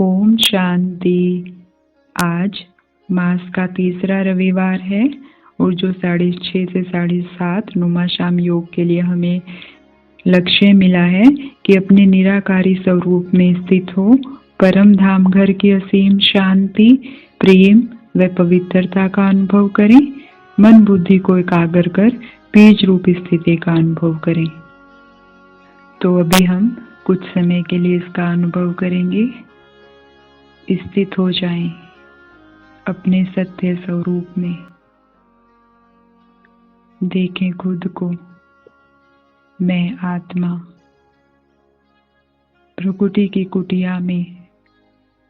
ओम शांति। आज मास का तीसरा रविवार है और जो 6:30 से 7:30 नुमा शाम योग के लिए हमें लक्ष्य मिला है कि अपने निराकारी स्वरूप में स्थित हो परम धाम घर की असीम शांति, प्रेम व पवित्रता का अनुभव करें। मन बुद्धि को एकाग्र कर बीज रूप स्थिति का अनुभव करें। तो अभी हम कुछ समय के लिए इसका अनुभव करेंगे। स्थित हो जाएं अपने सत्य स्वरूप में। देखें खुद को, मैं आत्मा प्रकृति की कुटिया में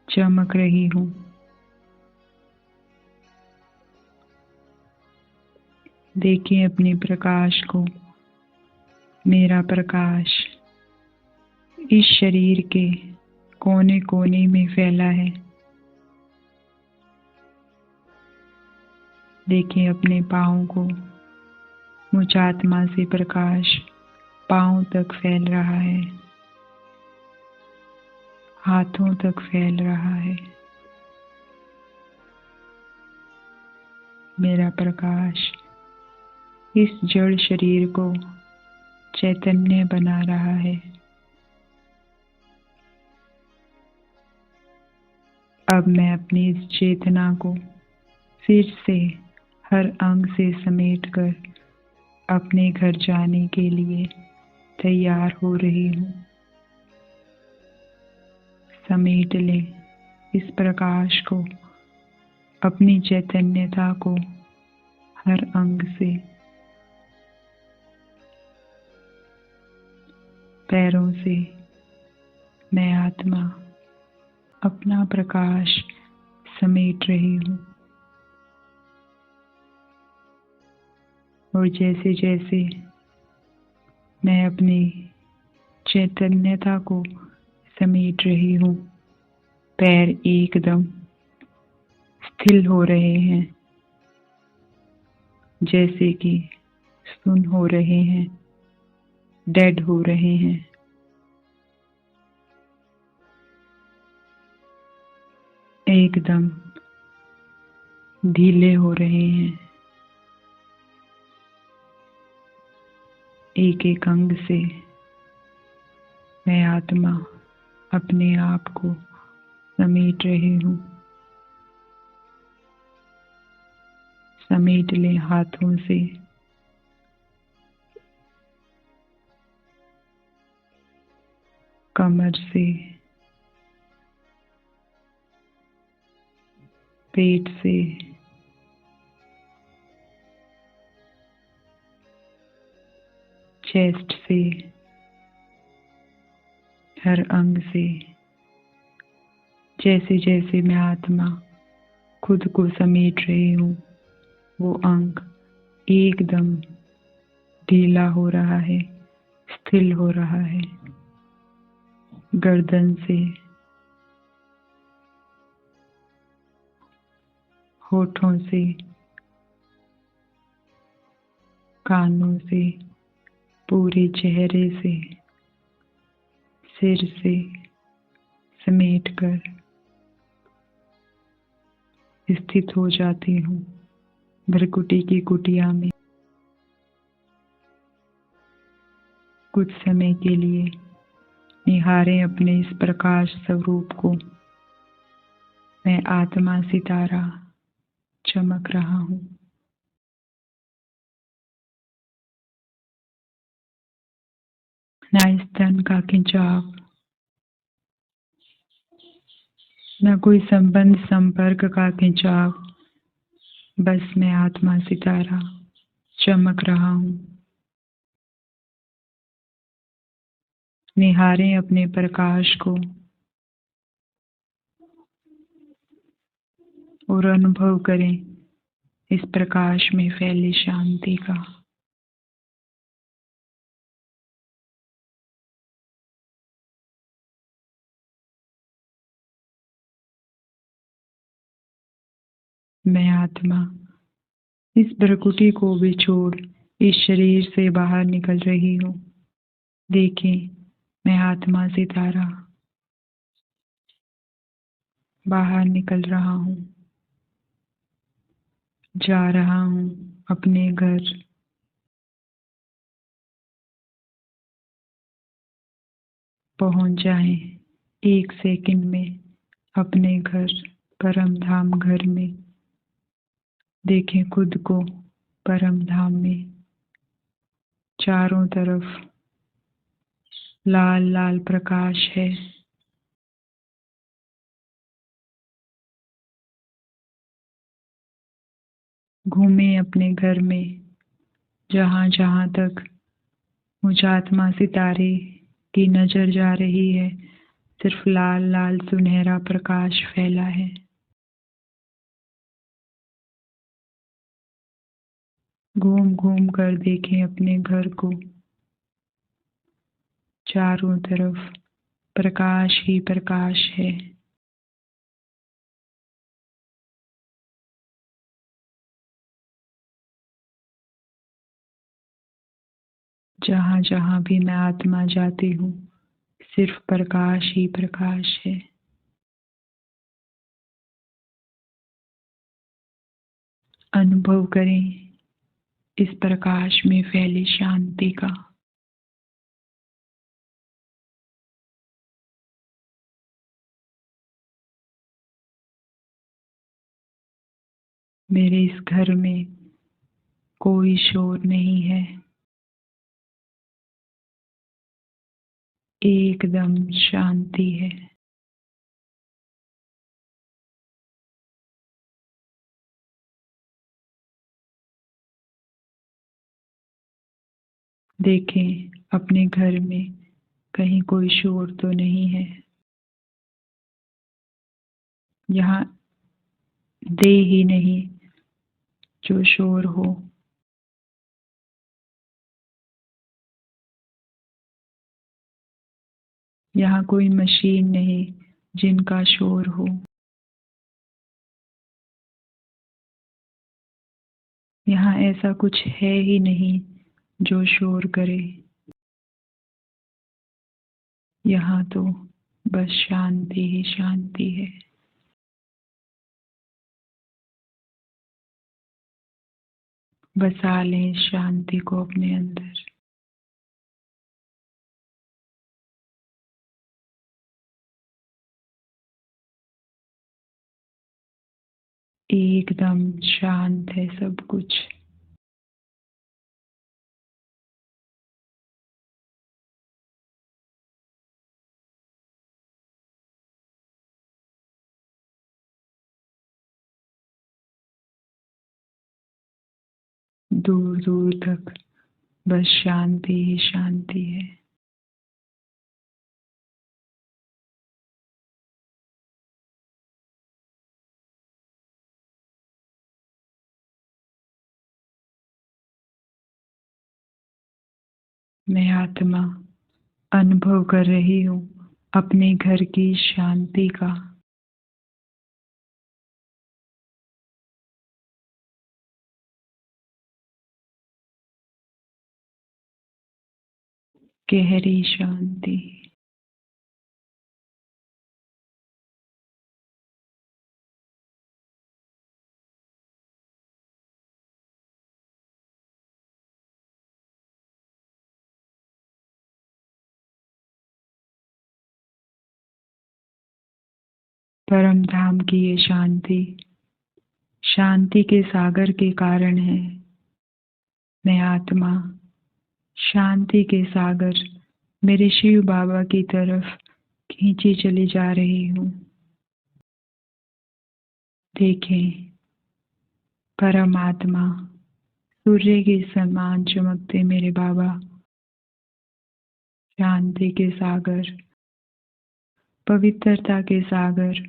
चमक रही हूँ। देखें अपने प्रकाश को। मेरा प्रकाश इस शरीर के कोने कोने में फैला है। देखें अपने पाँव को। मुझ आत्मा से प्रकाश पाँव तक फैल रहा है, हाथों तक फैल रहा है। मेरा प्रकाश इस जड़ शरीर को चैतन्य बना रहा है। अब मैं अपनी इस चेतना को फिर से हर अंग से समेटकर अपने घर जाने के लिए तैयार हो रही हूँ। समेट ले इस प्रकाश को, अपनी चैतन्यता को हर अंग से। पैरों से मैं आत्मा अपना प्रकाश समेट रही हूँ और जैसे जैसे मैं अपनी चैतन्यता को समेट रही हूँ, पैर एकदम स्थिर हो रहे हैं, जैसे कि सुन्न हो रहे हैं, डेड हो रहे हैं। एकदम ढीले हो रहे हैं। एक एक अंग से मैं आत्मा अपने आप को समेट रही हूँ। समेट ले हाथों से, कमर से, पेट से, चेस्ट से, हर अंग से। जैसे जैसे मैं आत्मा खुद को समेट रही हूँ, वो अंग एकदम ढीला हो रहा है, स्थिर हो रहा है। गर्दन से, होठों से, कानों से, पूरे चेहरे से, सिर से समेटकर स्थित हो जाती हूँ भ्रकुटी की कुटिया में। कुछ समय के लिए निहारें अपने इस प्रकाश स्वरूप को। मैं आत्मा सितारा चमक रहा हूँ। ना स्तन का खिंचाव, न कोई संबंध संपर्क का खिंचाव, बस मैं आत्मा सितारा चमक रहा हूँ। निहारें अपने प्रकाश को और अनुभव करें इस प्रकाश में फैली शांति का। मैं आत्मा इस प्रकृति को भी छोड़ इस शरीर से बाहर निकल रही हूँ। देखें मैं आत्मा सितारा बाहर निकल रहा हूँ, जा रहा हूँ अपने घर। पहुँच जाएं 1 सेकंड में अपने घर, परम धाम घर में। देखें खुद को परम धाम में। चारों तरफ लाल लाल प्रकाश है। घूमें अपने घर में, जहाँ जहाँ तक मुझ आत्मा सितारे की नजर जा रही है, सिर्फ लाल लाल सुनहरा प्रकाश फैला है। घूम घूम कर देखें अपने घर को। चारों तरफ प्रकाश ही प्रकाश है। जहाँ जहाँ भी मैं आत्मा जाती हूँ, सिर्फ प्रकाश ही प्रकाश है। अनुभव करें इस प्रकाश में फैली शांति का। मेरे इस घर में कोई शोर नहीं है। एकदम शांति है। देखें अपने घर में कहीं कोई शोर तो नहीं है। यहाँ दे ही नहीं जो शोर हो। यहाँ कोई मशीन नहीं जिनका शोर हो। यहाँ ऐसा कुछ है ही नहीं जो शोर करे। यहाँ तो बस शांति ही शांति है। बसा लें इस शांति को अपने अंदर। एकदम शांत है सब कुछ। दूर दूर तक बस शांति ही शांति है। मैं आत्मा अनुभव कर रही हूँ अपने घर की शांति का। गहरी शांति। परम धाम की ये शांति शांति के सागर के कारण है। मैं आत्मा शांति के सागर मेरे शिव बाबा की तरफ खींची चली जा रही हूँ। देखें परमात्मा सूर्य के समान चमकते मेरे बाबा शांति के सागर, पवित्रता के सागर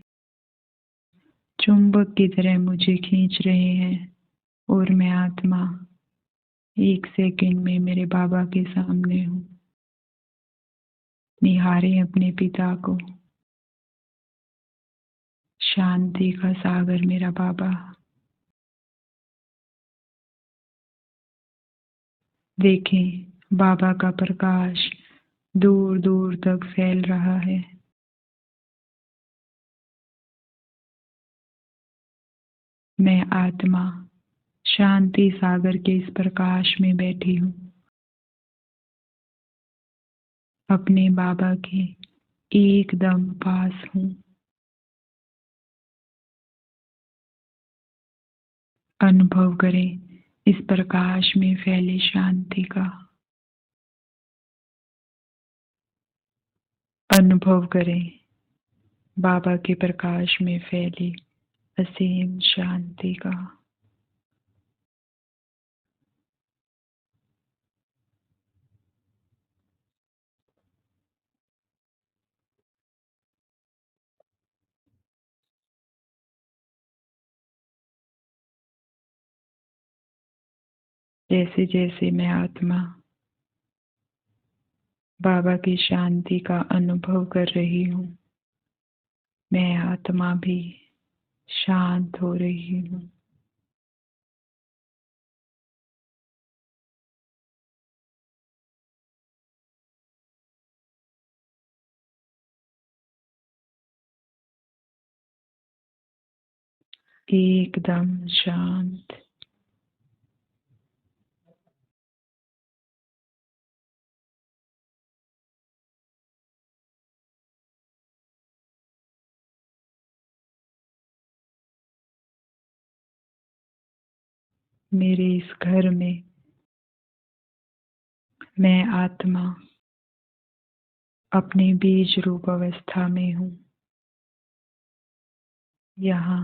चुंबक की तरह मुझे खींच रहे हैं। और मैं आत्मा 1 सेकंड में मेरे बाबा के सामने हूँ। निहारें अपने पिता को। शांति का सागर मेरा बाबा। देखें बाबा का प्रकाश दूर दूर तक फैल रहा है। मैं आत्मा शांति सागर के इस प्रकाश में बैठी हूँ। अपने बाबा के एकदम पास हूँ। अनुभव करें इस प्रकाश में फैली शांति का। अनुभव करें बाबा के प्रकाश में फैली असीम शांति का। जैसे जैसे मैं आत्मा बाबा की शांति का अनुभव कर रही हूँ, मैं आत्मा भी शांत हो रही हूँ। एकदम शांत। मेरे इस घर में मैं आत्मा अपने बीज रूप अवस्था में हूँ। यहाँ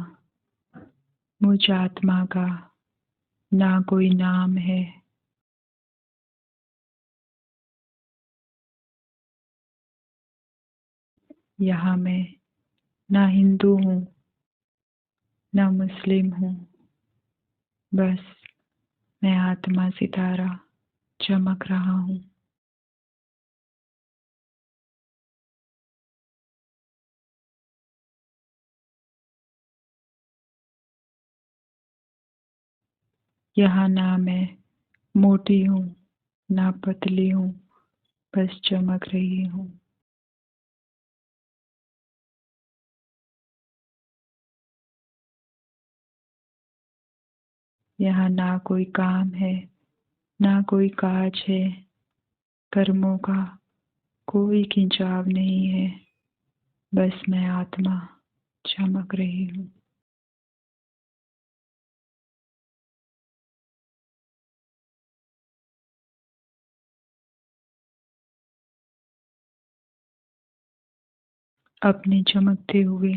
मुझ आत्मा का ना कोई नाम है, यहाँ मैं ना हिंदू हूँ ना मुस्लिम हूँ, बस मैं आत्मा सितारा चमक रहा हूँ। यहाँ ना मैं मोटी हूँ ना पतली हूँ, बस चमक रही हूँ। यहाँ ना कोई काम है ना कोई काज है, कर्मों का कोई खिंचाव नहीं है, बस मैं आत्मा चमक रही हूँ। अपने चमकते हुए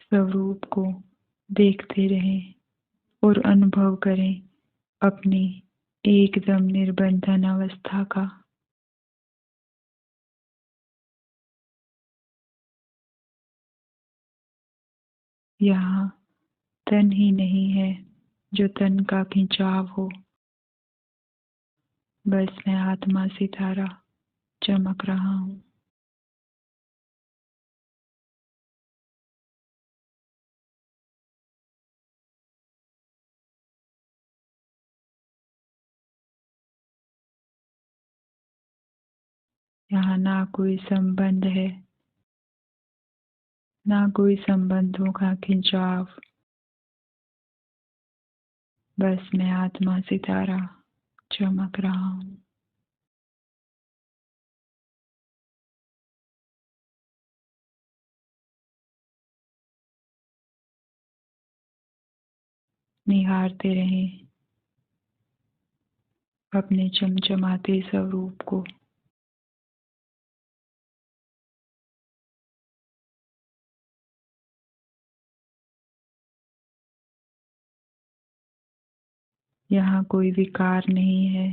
स्वरूप को देखते रहें और अनुभव करें अपनी एकदम निर्बंधन अवस्था का। यहाँ तन ही नहीं है जो तन का खिंचाव हो, बस मैं आत्मा सितारा चमक रहा हूँ। यहाँ ना कोई संबंध है ना कोई संबंधों का खिंचाव, बस मैं आत्मा सितारा चमक रहा हूँ। निहारते रहें अपने चमचमाते स्वरूप को। यहाँ कोई विकार नहीं है,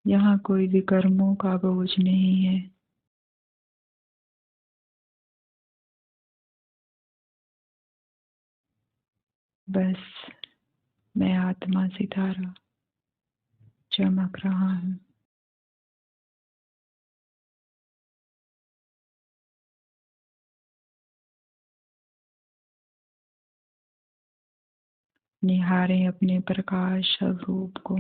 यहाँ कोई विकर्मों का बोझ नहीं है, बस मैं आत्मा सितारा चमक रहा हूँ। निहारें अपने प्रकाश स्वरूप को।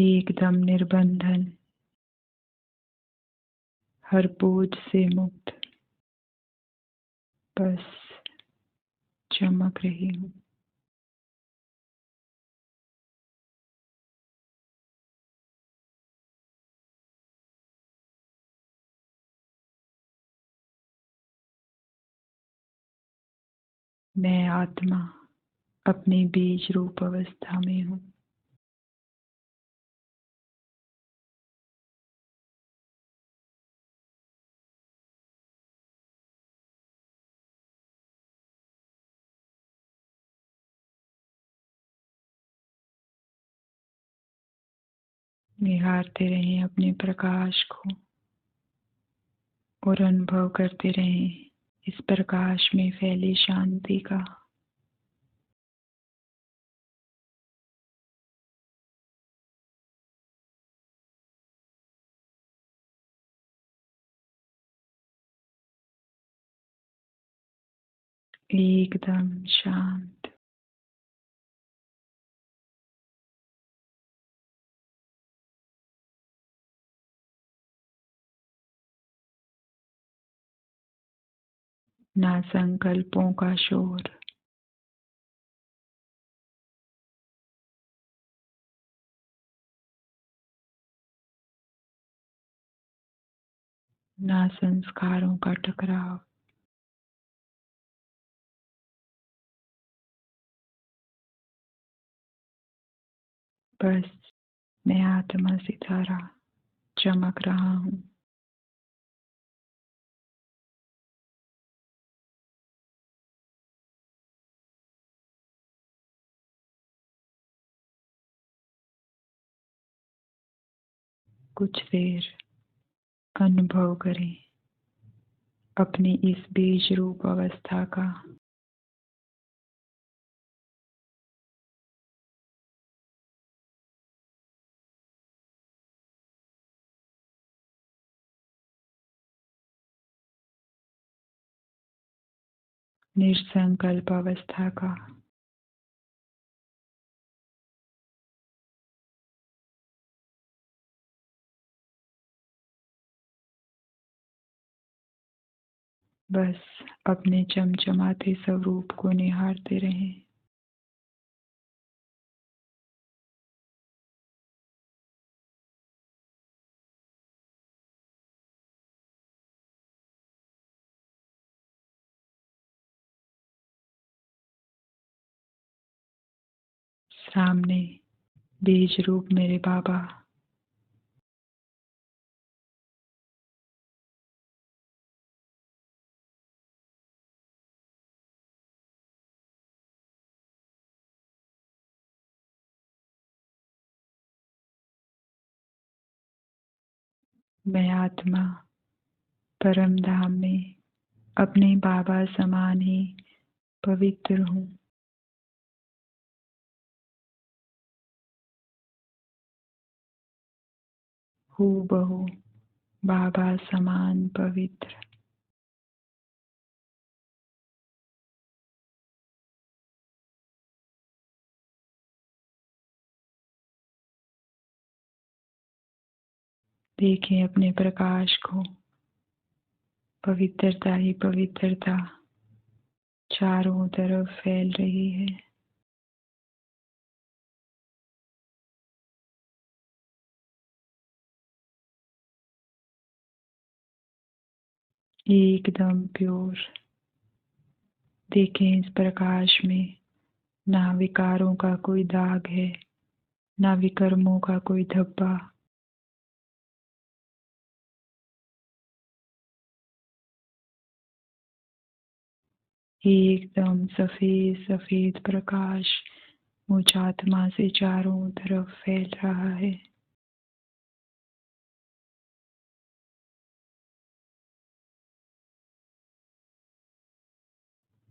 एकदम निर्बंधन, हर बोझ से मुक्त, बस चमक रही हूँ। मैं आत्मा अपनी बीज रूप अवस्था में हूँ। निहारते रहें अपने प्रकाश को और अनुभव करते रहें इस प्रकाश में फैली शांति का। एकदम शांत। ना संकल्पों का शोर, ना संस्कारों का टकराव। बस मैं आत्मा सितारा चमक रहा हूँ। कुछ देर अनुभव करें अपनी इस बीज रूप अवस्था का। निसंकल्प अवस्था का। बस अपने चमचमाते स्वरूप को निहारते रहें। सामने बीज रूप मेरे बाबा, मैं आत्मा परम धाम में अपने बाबा समान ही पवित्र हूँ। हूबहू बाबा समान पवित्र। देखें अपने प्रकाश को, पवित्रता ही पवित्रता चारों तरफ फैल रही है। एकदम प्योर। देखें इस प्रकाश में ना विकारों का कोई दाग है, ना विकर्मों का कोई धब्बा। एकदम सफेद सफेद प्रकाश मुझ आत्मा से चारों तरफ फैल रहा है।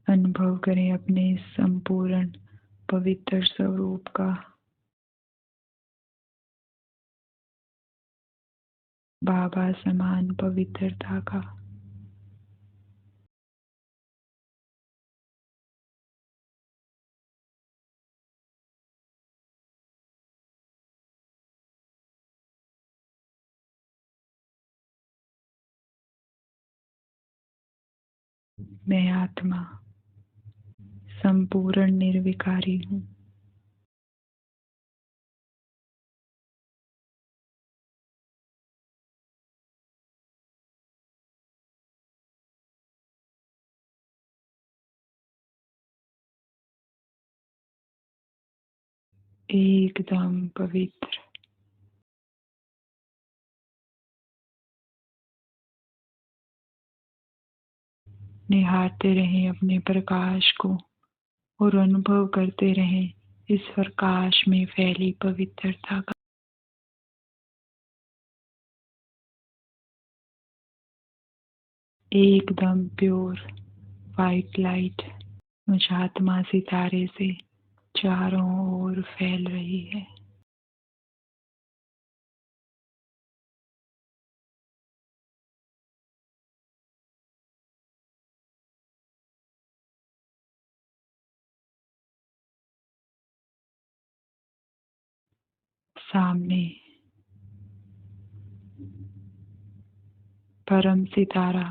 अनुभव करें अपने इस संपूर्ण पवित्र स्वरूप का। बाबा समान पवित्रता का। मैं आत्मा संपूर्ण निर्विकारी हूँ। एकदम पवित्र। निहारते रहें अपने प्रकाश को और अनुभव करते रहें इस प्रकाश में फैली पवित्रता का। एकदम प्योर वाइट लाइट मुझ आत्मा सितारे से चारों ओर फैल रही है। सामने परम सितारा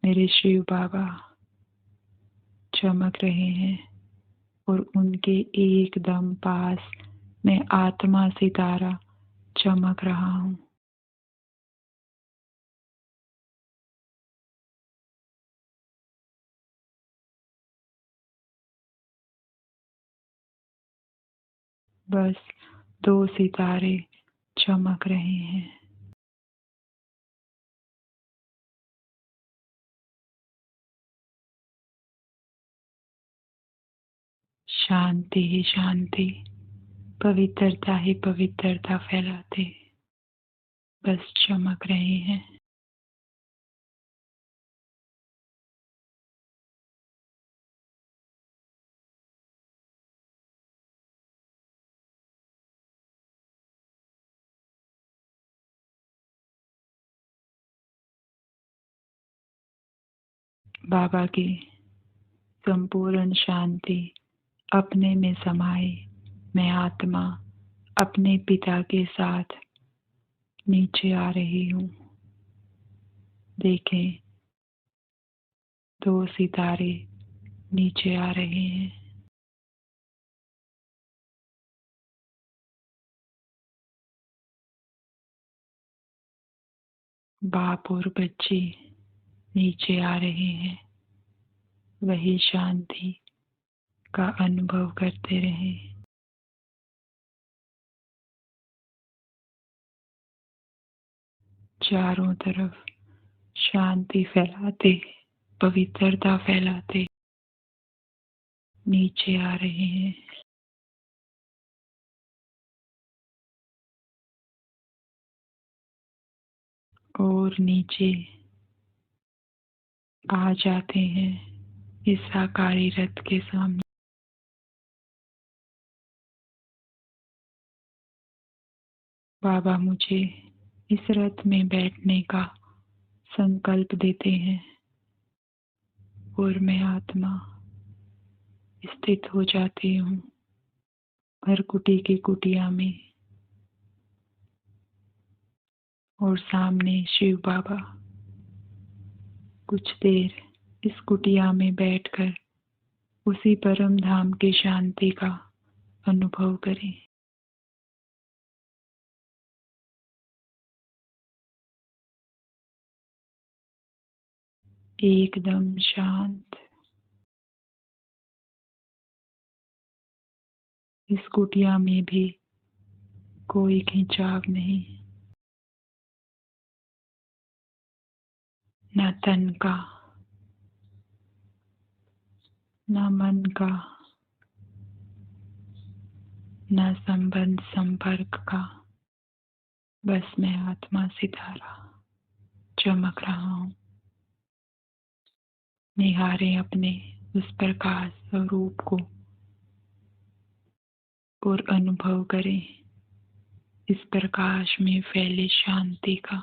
मेरे शिव बाबा चमक रहे हैं और उनके एकदम पास मैं आत्मा सितारा चमक रहा हूँ। बस दो सितारे चमक रहे हैं। शांति ही शांति, पवित्रता ही पवित्रता फैलाते बस चमक रहे हैं। बाबा की संपूर्ण शांति अपने में समाये मैं आत्मा अपने पिता के साथ नीचे आ रही हूँ। देखें दो सितारे नीचे आ रहे हैं। बाप और बच्चे नीचे आ रहे हैं। वही शांति का अनुभव करते रहें। चारों तरफ शांति फैलाते पवित्रता फैलाते नीचे आ रहे हैं। और नीचे आ जाते हैं इस साकारी रथ के सामने। बाबा मुझे इस रथ में बैठने का संकल्प देते हैं और मैं आत्मा स्थित हो जाती हूँ भरकुटी की कुटिया में। और सामने शिव बाबा कुछ देर इस कुटिया में बैठकर उसी परम धाम की शांति का अनुभव करें। एकदम शांत। इस कुटिया में भी कोई खिंचाव नहीं, न तन का न मन का न संबंध संपर्क का। बस मैं आत्मा सितारा चमक रहा हूँ। निहारें अपने उस प्रकाश स्वरूप को और अनुभव करें इस प्रकाश में फैले शांति का।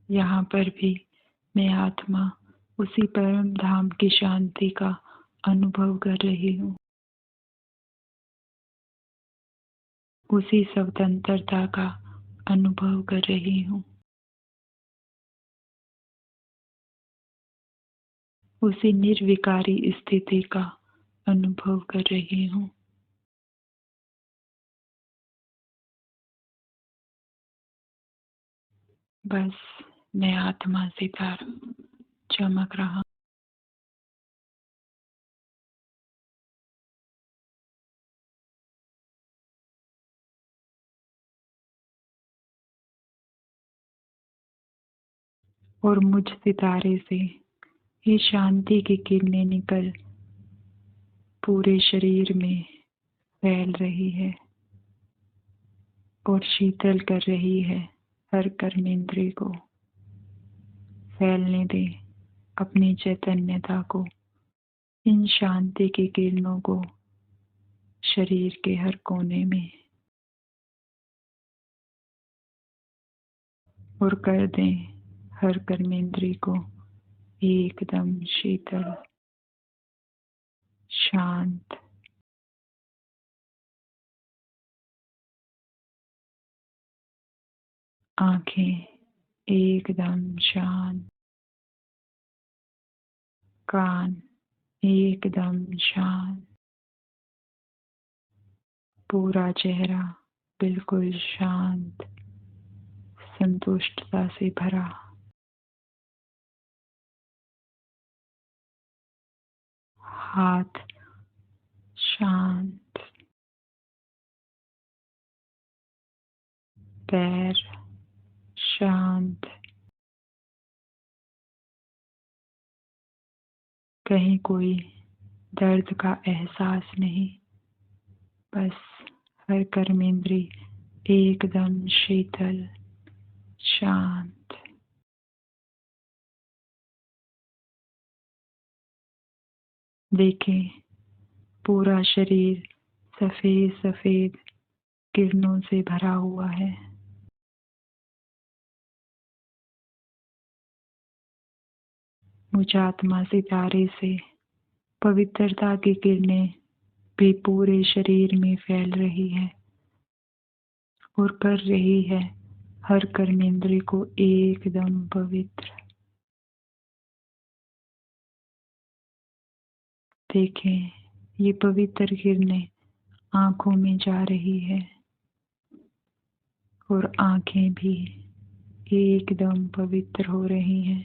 यहाँ पर भी मैं आत्मा उसी परम धाम की शांति का अनुभव कर रही हूँ, उसी स्वतंत्रता का अनुभव कर रही हूँ, उसी निर्विकारी स्थिति का अनुभव कर रही हूँ। बस मैं आत्मा सितारा चमक रहा। और मुझ सितारे से ये शांति की किरणें निकल पूरे शरीर में फैल रही है और शीतल कर रही है हर कर्मेंद्रिय को। फैलने दे अपनी चैतन्यता को, इन शांति की किरणों को शरीर के हर कोने में, और कर दें हर कर्मेंद्रिय को एकदम शीतल, शांत। आंखें एकदम शांत, कान एकदम शांत, पूरा चेहरा बिल्कुल शांत, संतुष्टता से भरा। हाथ शांत, पैर शांत, कहीं कोई दर्द का एहसास नहीं। बस हर कर्मेंद्रिय एकदम शीतल, शांत। देखें पूरा शरीर सफेद सफेद किरणों से भरा हुआ है। मुझ आत्मा सितारे से पवित्रता की किरणें भी पूरे शरीर में फैल रही है और कर रही है हर कर्मेंद्रिय को एकदम पवित्र। देखें ये पवित्र किरणें आंखों में जा रही है और आंखें भी एकदम पवित्र हो रही हैं।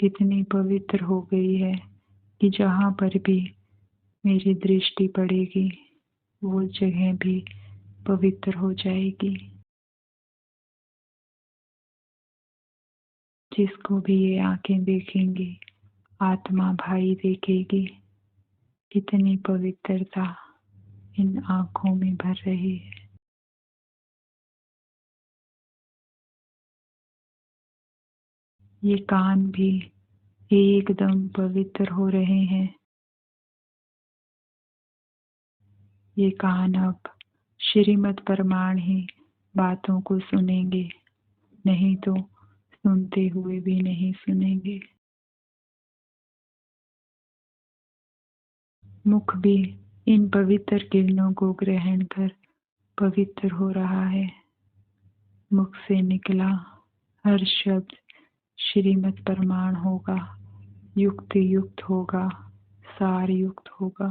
इतनी पवित्र हो गई है कि जहाँ पर भी मेरी दृष्टि पड़ेगी वो जगह भी पवित्र हो जाएगी। जिसको भी ये आंखें देखेंगी, आत्मा भाई देखेगी। इतनी पवित्रता इन आंखों में भर रही है। ये कान भी एकदम पवित्र हो रहे हैं। ये कान अब श्रीमद् प्रमाण ही बातों को सुनेंगे, नहीं तो सुनते हुए भी नहीं सुनेंगे। मुख भी इन पवित्र किरणों को ग्रहण कर पवित्र हो रहा है। मुख से निकला हर शब्द श्रीमद् प्रमाण होगा, युक्ति युक्त होगा, सार युक्त होगा।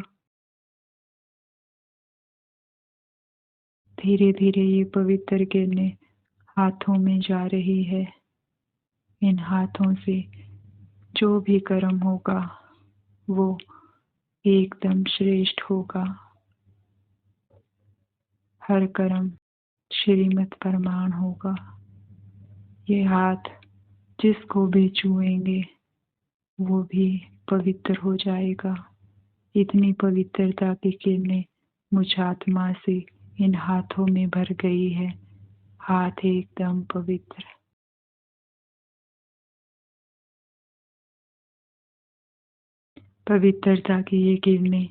धीरे धीरे ये पवित्र किरणें हाथों में जा रही है। इन हाथों से जो भी कर्म होगा वो एकदम श्रेष्ठ होगा। हर कर्म श्रीमद् प्रमाण होगा। ये हाथ जिसको भी छुएंगे वो भी पवित्र हो जाएगा। इतनी पवित्रता की किरणें मुझ आत्मा से इन हाथों में भर गई है। हाथ एकदम पवित्र। पवित्रता की ये किरणें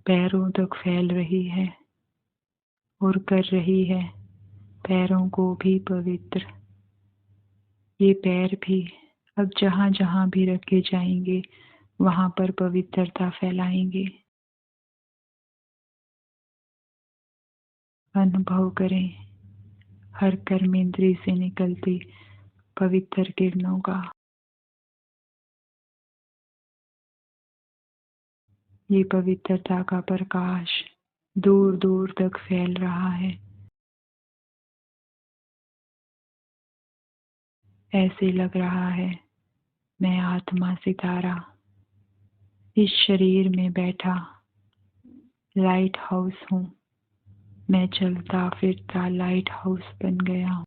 पैरों तक फैल रही है और कर रही है पैरों को भी पवित्र। ये पैर भी अब जहाँ जहाँ भी रखे जाएंगे वहाँ पर पवित्रता फैलाएंगे। अनुभव करें हर कर्मेंद्रिय से निकलती पवित्र किरणों का। ये पवित्रता का प्रकाश दूर दूर तक फैल रहा है। ऐसे लग रहा है मैं आत्मा सितारा इस शरीर में बैठा लाइट हाउस हूँ। मैं चलता फिरता लाइट हाउस बन गया हूँ।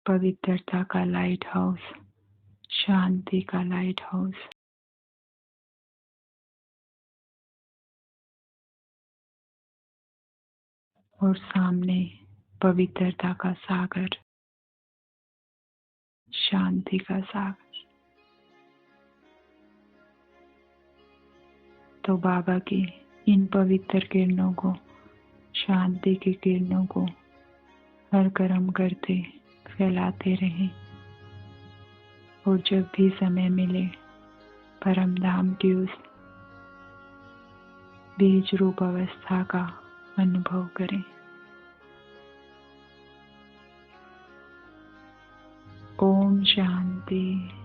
पवित्रता का लाइट हाउस, शांति का लाइट हाउस। और सामने पवित्रता का सागर, शांति का सागर। तो बाबा की इन पवित्र किरणों को, शांति की किरणों को हर कर्म करते फैलाते रहें। और जब भी समय मिले परम धाम की उस बीज रूप अवस्था का अनुभव करें। ओम शांति।